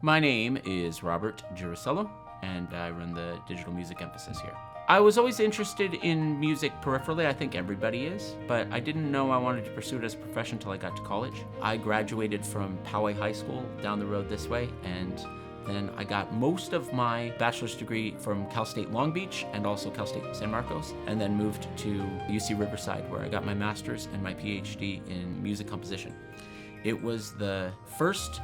My name is Robert Giracello, and I run the digital music emphasis here. I was always interested in music peripherally. I think everybody is, but I didn't know I wanted to pursue it as a profession until I got to college. I graduated from Poway High School down the road this way, and then I got most of my bachelor's degree from Cal State Long Beach and also Cal State San Marcos, and then moved to UC Riverside, where I got my master's and my PhD in music composition. It was the first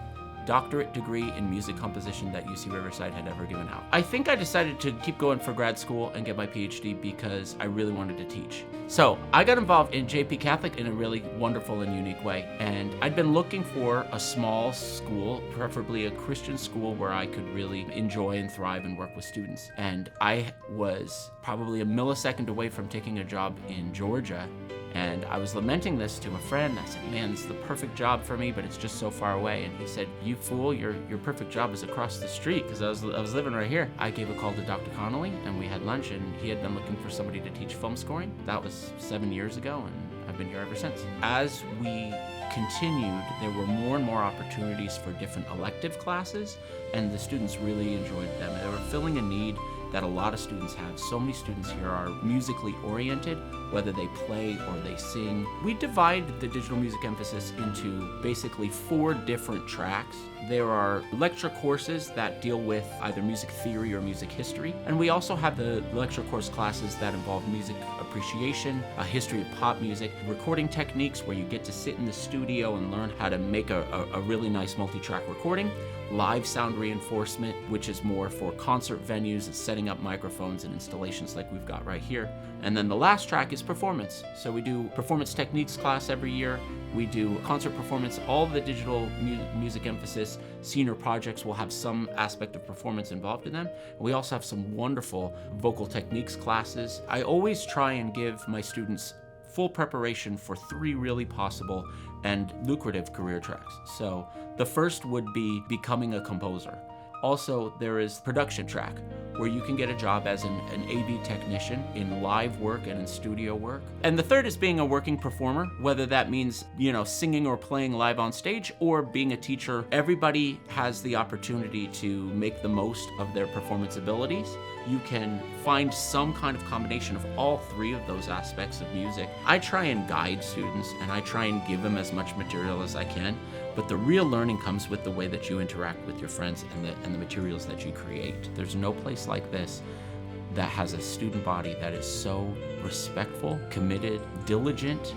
doctorate degree in music composition that UC Riverside had ever given out. I think I decided to keep going for grad school and get my PhD because I really wanted to teach. So I got involved in JPCatholic in a really wonderful and unique way. And I'd been looking for a small school, preferably a Christian school where I could really enjoy and thrive and work with students. And I was probably a millisecond away from taking a job in Georgia. And I was lamenting this to a friend. I said, man, this is the perfect job for me, but it's just so far away. And he said, you fool, your perfect job is across the street, because I was living right here. I gave a call to Dr. Connolly, and we had lunch, and he had been looking for somebody to teach film scoring. That was 7 years ago, and I've been here ever since. As we continued, there were more and more opportunities for different elective classes, and the students really enjoyed them. They were filling a need that a lot of students have. So many students here are musically oriented, whether they play or they sing. We divide the digital music emphasis into basically 4 different tracks. There are lecture courses that deal with either music theory or music history. And we also have the lecture course classes that involve music appreciation, a history of pop music, recording techniques where you get to sit in the studio and learn how to make a really nice multi-track recording, live sound reinforcement, which is more for concert venues and setting up microphones and installations like we've got right here. And then the last track is performance. So we do performance techniques class every year. We do concert performance. All the digital music emphasis senior projects will have some aspect of performance involved in them. We also have some wonderful vocal techniques classes. I always try and give my students full preparation for 3 really possible and lucrative career tracks. So the first would be becoming a composer. Also, there is production track, where you can get a job as an AV technician in live work and in studio work. And the third is being a working performer, whether that means, singing or playing live on stage or being a teacher. Everybody has the opportunity to make the most of their performance abilities. You can find some kind of combination of all 3 of those aspects of music. I try and guide students, and I try and give them as much material as I can, but the real learning comes with the way that you interact with your friends and the materials that you create. There's no place like this that has a student body that is so respectful, committed, diligent,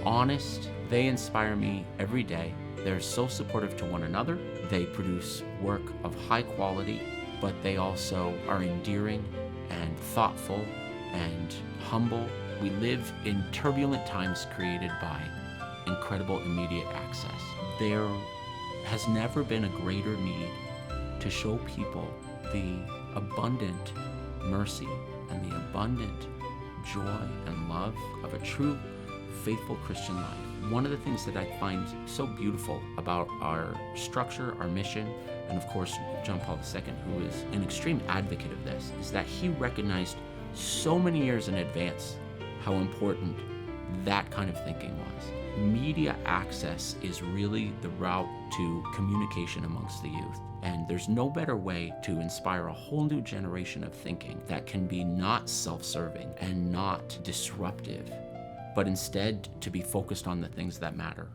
honest. They inspire me every day. They're so supportive to one another. They produce work of high quality, but they also are endearing and thoughtful and humble. We live in turbulent times created by incredible immediate access. There has never been a greater need to show people the abundant mercy and the abundant joy and love of a true, faithful Christian life. One of the things that I find so beautiful about our structure, our mission, and of course John Paul II, who is an extreme advocate of this, is that he recognized so many years in advance how important that kind of thinking was. Media access is really the route to communication amongst the youth. And there's no better way to inspire a whole new generation of thinking that can be not self-serving and not disruptive, but instead to be focused on the things that matter.